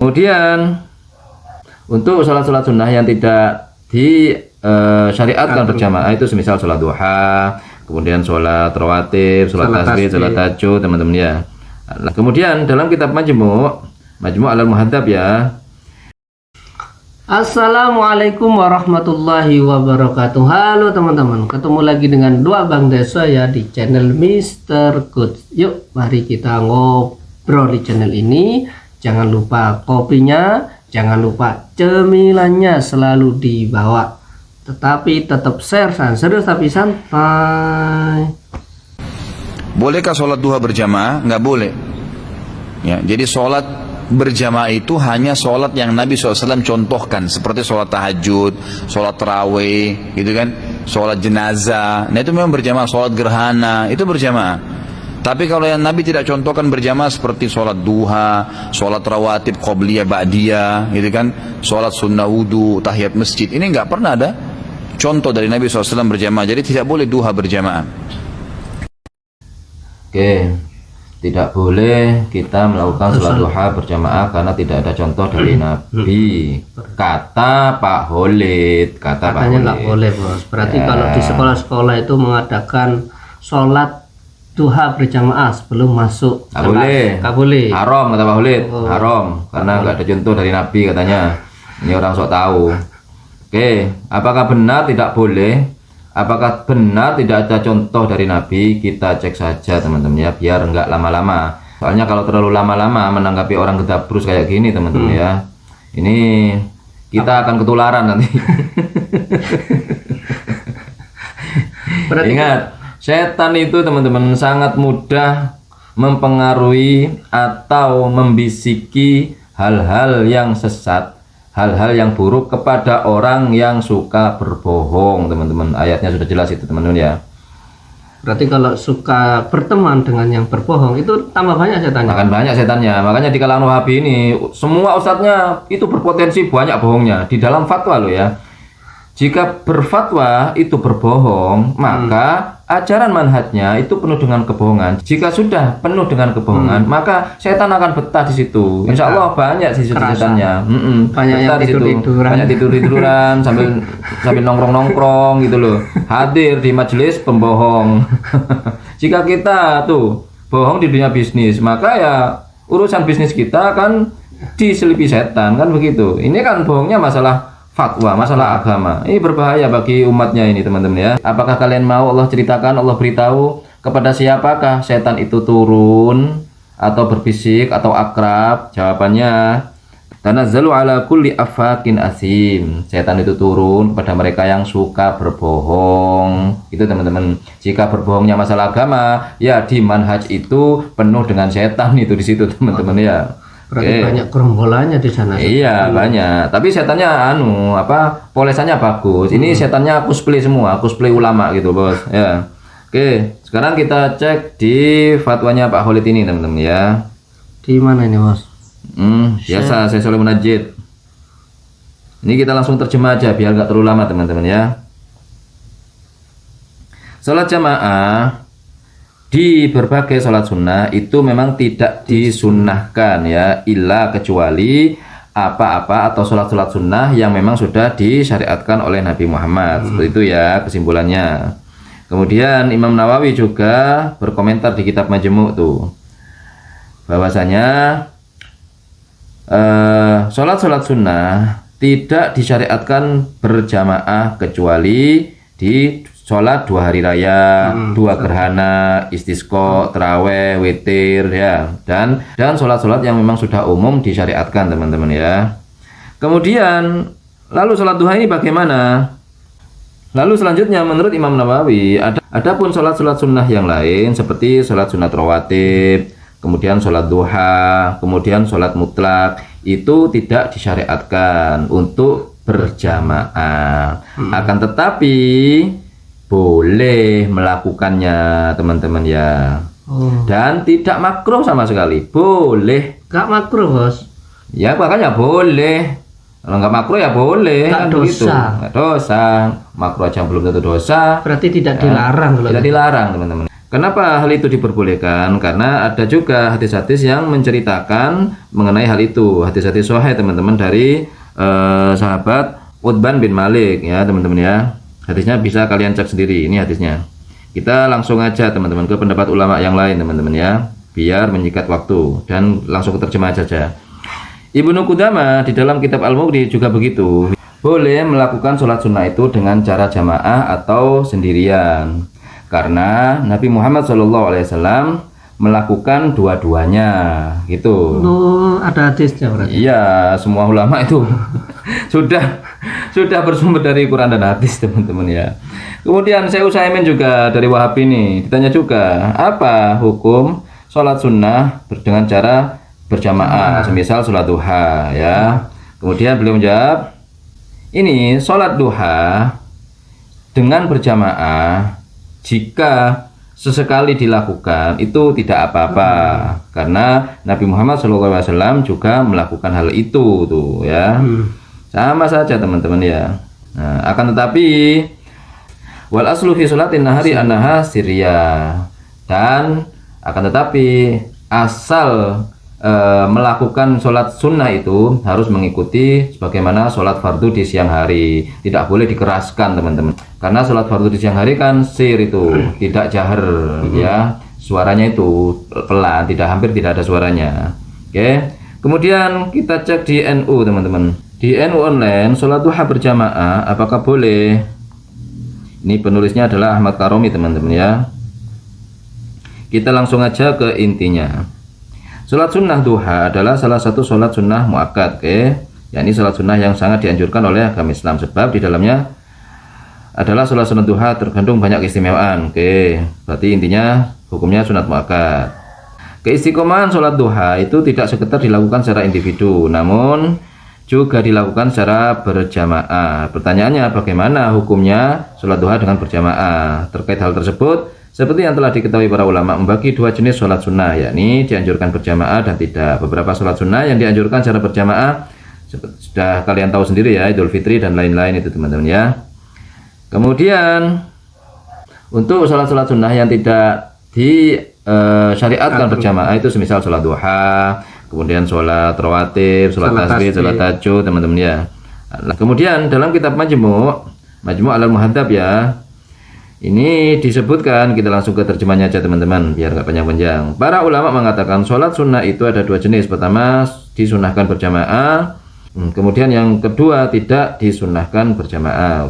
Kemudian untuk sholat-sholat sunnah yang tidak disyariatkan berjamaah itu semisal sholat duha, kemudian sholat rawatib, sholat tasbih, sholat tahajud, teman-teman ya. Nah, kemudian dalam kitab Majmu' al-Muhadzab ya. Assalamualaikum warahmatullahi wabarakatuh. Halo teman-teman, ketemu lagi dengan dua Bang Desa ya di channel Mr. Good. Yuk mari kita ngobrol di channel ini. Jangan lupa kopinya, jangan lupa cemilannya selalu dibawa. Tetapi tetap share, serius tapi santai. Bolehkah sholat duha berjamaah? Nggak boleh. Ya, jadi sholat berjamaah itu hanya sholat yang Nabi SAW contohkan, seperti sholat tahajud, sholat tarawih, gitu kan, sholat jenazah. Nah itu memang berjamaah. Sholat gerhana itu berjamaah. Tapi kalau yang Nabi tidak contohkan berjamaah seperti sholat duha, sholat rawatib, qobliyah, ba'diyah, gitu kan, sholat sunnah wudu, tahiyat masjid, ini nggak pernah ada contoh dari Nabi SAW berjamaah. Jadi tidak boleh duha berjamaah. Oke, tidak boleh kita melakukan sholat duha berjamaah karena tidak ada contoh dari Nabi. Kata Pak Holid, Katanya nggak boleh bos. Berarti ya, kalau di sekolah-sekolah itu mengadakan sholat duha berjamaah sebelum masuk nggak boleh. Nggak boleh. Haram kata Pak Holid, haram karena nggak ada contoh dari Nabi katanya. Ini orang sok tahu. Oke, apakah benar tidak boleh? Apakah benar tidak ada contoh dari Nabi? Kita cek saja teman-teman ya, biar nggak lama-lama. Soalnya kalau terlalu lama-lama menanggapi orang gedabrus kayak gini teman-teman ya, ini kita akan ketularan nanti. Ingat, setan itu teman-teman sangat mudah mempengaruhi atau membisiki hal-hal yang sesat, hal-hal yang buruk kepada orang yang suka berbohong, teman-teman. Ayatnya sudah jelas itu, teman-teman ya. Berarti kalau suka berteman dengan yang berbohong itu tambah banyak setannya. Makan banyak setannya. Makanya di kalangan Wahabi ini semua ustadznya itu berpotensi banyak bohongnya. Di dalam fatwa loh ya. Jika berfatwa itu berbohong, maka ajaran manhajnya itu penuh dengan kebohongan. Jika sudah penuh dengan kebohongan, maka setan akan betah di situ. Insya Allah banyak sih setannya. Banyak yang tidur-tiduran. Banyak tidur-tiduran sambil nongkrong-nongkrong gitu loh. Hadir di majelis pembohong. Jika kita tuh bohong di dunia bisnis, maka ya urusan bisnis kita kan diselipi setan kan begitu. Ini kan bohongnya masalah fatwa, masalah agama. Ini berbahaya bagi umatnya ini teman-teman ya. Apakah kalian mau Allah ceritakan, Allah beritahu kepada siapakah setan itu turun atau berbisik atau akrab? Jawabannya tanazzalu ala kulli afakin asim. Setan itu turun pada mereka yang suka berbohong. Itu teman-teman. Jika berbohongnya masalah agama, ya di manhaj itu penuh dengan setan itu di situ teman-teman ya. Berarti banyak gerombolannya di sana. Iya banyak. Tapi setannya polesannya bagus. Ini setannya cosplay semua, cosplay ulama gitu bos. Ya. Oke, sekarang kita cek di fatwanya Pak Holid ini teman-teman ya. Di mana ini bos? Biasa saya selalu menajid. Ini kita langsung terjemah aja biar nggak terlalu lama teman-teman ya. Salat jamaah di berbagai sholat sunnah itu memang tidak disunnahkan ya, illa kecuali apa-apa atau sholat-sholat sunnah yang memang sudah disyariatkan oleh Nabi Muhammad. Seperti itu ya kesimpulannya. Kemudian Imam Nawawi juga berkomentar di kitab Majmu' tuh bahwasanya sholat-sholat sunnah tidak disyariatkan berjamaah kecuali di sholat 2 hari raya, 2 gerhana, istisqa, terawih, witir ya, dan sholat-sholat yang memang sudah umum disyariatkan teman-teman ya. Kemudian lalu sholat duha ini bagaimana? Lalu selanjutnya menurut Imam Nawawi adapun sholat-sholat sunnah yang lain seperti sholat sunat rawatib, kemudian sholat duha, kemudian sholat mutlak itu tidak disyariatkan untuk berjamaah. Akan tetapi boleh melakukannya teman-teman ya. Dan tidak makruh sama sekali. Boleh. Gak makruh bos. Ya makanya boleh. Kalau nggak makruh ya boleh. Gak kan dosa. begitu. Nggak dosa. Makruh aja belum tentu dosa. Berarti tidak dilarang. Tidak dilarang teman-teman. Kenapa hal itu diperbolehkan? Karena ada juga hadis-hadis yang menceritakan mengenai hal itu. Hadis-hadis sahih teman-teman dari sahabat Utban bin Malik ya teman-teman ya. Hadisnya bisa kalian cek sendiri. Ini hadisnya. Kita langsung aja teman-teman ke pendapat ulama yang lain teman-teman ya. Biar menyikat waktu dan langsung ke terjemah saja. Ibnu Qudamah di dalam kitab Al-Mughni juga begitu. Boleh melakukan sholat sunnah itu dengan cara jamaah atau sendirian. Karena Nabi Muhammad SAW melakukan dua-duanya, gitu. Oh, ada hadisnya berarti. Iya, semua ulama itu sudah bersumber dari Quran dan hadis, teman-teman ya. Kemudian Syekh Utsaimin juga dari Wahabi ini ditanya juga, apa hukum sholat sunnah dengan cara berjamaah, semisal sholat duha, ya. Kemudian beliau menjawab, ini sholat duha dengan berjamaah jika sesekali dilakukan itu tidak apa-apa karena Nabi Muhammad SAW juga melakukan hal itu tuh ya. Sama saja teman-teman ya. Nah, akan tetapi wal aslu fi sholatin nahari annaha sirya, dan akan tetapi asal melakukan sholat sunnah itu harus mengikuti sebagaimana sholat fardu di siang hari, tidak boleh dikeraskan teman-teman, karena sholat fardu di siang hari kan sir itu tidak jahar ya, suaranya itu pelan, hampir tidak ada suaranya. Oke. Kemudian kita cek di NU teman-teman, di NU online sholat duha berjamaah apakah boleh? Ini penulisnya adalah Ahmad Karomi teman-teman ya. Kita langsung aja ke intinya. Sholat sunnah duha adalah salah satu sholat sunnah muakkad, yakni sholat sunnah yang sangat dianjurkan oleh agama Islam, sebab di dalamnya adalah sholat sunnah duha terkandung banyak keistimewaan. Berarti intinya hukumnya sunat muakkad. Keistiqomahan sholat duha itu tidak sekedar dilakukan secara individu, namun juga dilakukan secara berjamaah. Pertanyaannya, bagaimana hukumnya sholat duha dengan berjamaah? Terkait hal tersebut, seperti yang telah diketahui para ulama, membagi dua jenis sholat sunnah, yakni dianjurkan berjamaah dan tidak. Beberapa sholat sunnah yang dianjurkan secara berjamaah sudah kalian tahu sendiri ya, Idul Fitri dan lain-lain itu teman-teman ya. Kemudian untuk sholat-sholat sunnah yang tidak disyariatkan berjamaah itu semisal sholat duha, kemudian sholat rawatib, sholat tasbih, sholat tahajud teman-teman ya. Kemudian dalam kitab Majmu' Al-Muhadzab ya, ini disebutkan, kita langsung ke terjemahnya aja teman-teman biar gak panjang-panjang. Para ulama mengatakan sholat sunnah itu ada dua jenis. Pertama disunahkan berjamaah, kemudian yang kedua tidak disunahkan berjamaah.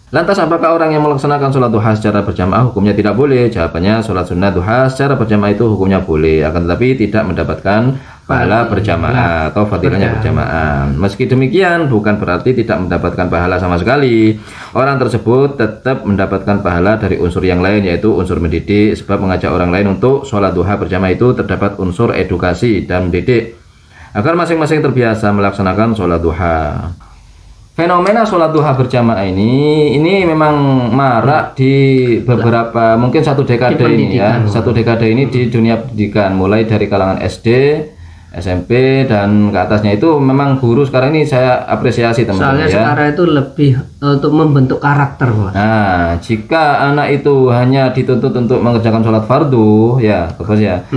Lantas apakah orang yang melaksanakan sholat duha secara berjamaah hukumnya tidak boleh? Jawabannya, sholat sunnah duha secara berjamaah itu hukumnya boleh, akan tetapi tidak mendapatkan pahala berjamaah atau fadilahnya berjamaah. Meski demikian bukan berarti tidak mendapatkan pahala sama sekali. Orang tersebut tetap mendapatkan pahala dari unsur yang lain, yaitu unsur mendidik, sebab mengajak orang lain untuk sholat duha berjamaah itu terdapat unsur edukasi dan mendidik agar masing-masing terbiasa melaksanakan sholat duha. Fenomena sholat duha berjamaah ini memang marak di beberapa, mungkin satu dekade ini ya, satu dekade ini di dunia pendidikan, mulai dari kalangan SD, SMP dan ke atasnya itu memang guru sekarang ini saya apresiasi teman-teman ya. Soalnya sekarang itu lebih untuk membentuk karakter, Mas. Nah, jika anak itu hanya dituntut untuk mengerjakan sholat fardu ya,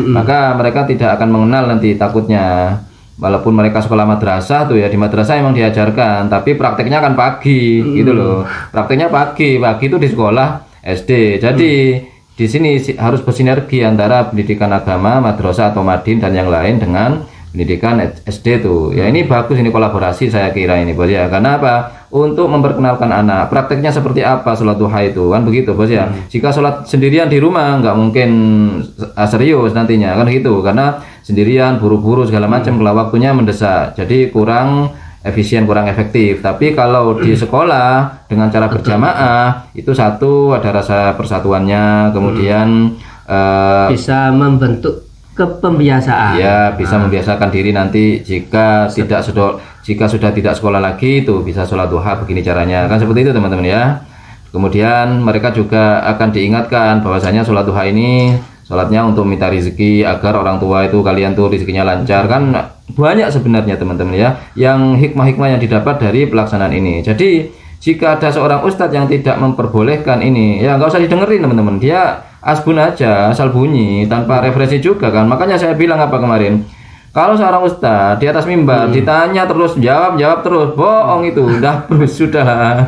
maka mereka tidak akan mengenal nanti takutnya. Walaupun mereka sekolah madrasah tuh ya, di madrasah emang diajarkan, tapi prakteknya kan pagi gitu loh. Prakteknya pagi itu di sekolah SD. Jadi di sini harus bersinergi antara pendidikan agama, madrasah atau madin dan yang lain dengan pendidikan SD tuh. Ya ini bagus, ini kolaborasi saya kira ini Bos ya. Karena apa? Untuk memperkenalkan anak prakteknya seperti apa sholat duha itu kan begitu Bos ya. Jika sholat sendirian di rumah nggak mungkin serius nantinya kan gitu, karena sendirian buru-buru segala macam, kalau waktunya mendesak, jadi kurang efisien, kurang efektif. Tapi kalau di sekolah dengan cara berjamaah itu satu, ada rasa persatuannya, kemudian bisa membentuk kepembiasaan. Ya, bisa membiasakan diri nanti jika sudah tidak sekolah lagi itu bisa sholat duha begini caranya. Kan seperti itu teman-teman ya. Kemudian mereka juga akan diingatkan bahwasanya sholat duha ini sholatnya untuk minta rezeki agar orang tua itu kalian tuh rezekinya lancar. Kan banyak sebenarnya teman-teman ya yang hikmah-hikmah yang didapat dari pelaksanaan ini. Jadi jika ada seorang ustadz yang tidak memperbolehkan ini, ya nggak usah didengerin teman-teman. Dia asbun aja, asal bunyi tanpa referensi juga kan. Makanya saya bilang apa kemarin? Kalau seorang ustadz di atas mimbar ditanya terus, jawab terus, bohong itu, dabrus sudah.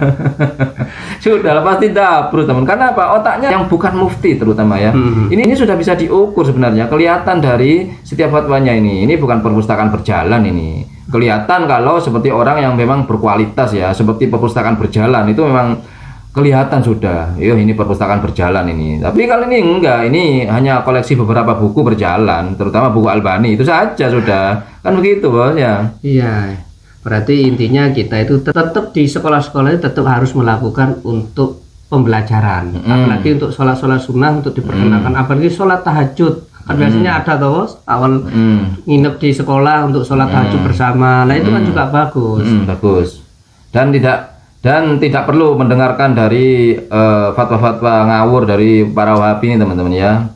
Sudah pasti dabrus teman. Karena apa? Otaknya yang bukan mufti terutama ya. Ini sudah bisa diukur sebenarnya, kelihatan dari setiap fatwanya ini. Ini bukan perpustakaan berjalan ini. Kelihatan kalau seperti orang yang memang berkualitas ya, seperti perpustakaan berjalan itu memang kelihatan sudah, ini perpustakaan berjalan ini. Tapi kalau ini enggak, ini hanya koleksi beberapa buku berjalan, terutama buku Albani, itu saja sudah. Kan begitu bos ya. Iya, berarti intinya kita itu tetap di sekolah-sekolah itu tetap harus melakukan untuk pembelajaran. Apalagi untuk sholat-sholat sunnah untuk diperkenalkan, apalagi sholat tahajud. Kan biasanya ada tuh bos, awal nginep di sekolah untuk sholat tahajud bersama. Nah itu kan juga bagus. Bagus. Dan tidak perlu mendengarkan dari fatwa-fatwa ngawur dari para Wahabi ini teman-teman ya.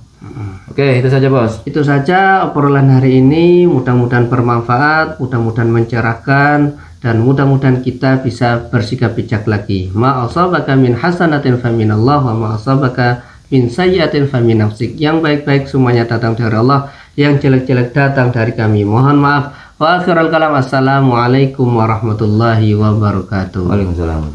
Oke, itu saja bos. Itu saja obrolan hari ini, mudah-mudahan bermanfaat, mudah-mudahan mencerahkan, dan mudah-mudahan kita bisa bersikap bijak lagi. Ma asabaka min hasanatin faminallah wa ma asabaka min sayyiatin famin nafsik. Yang baik-baik semuanya datang dari Allah, yang jelek-jelek datang dari kami. Mohon maaf. Wa akhirul kalam, assalamualaikum warahmatullahi wabarakatuh. Waalaikumsalam.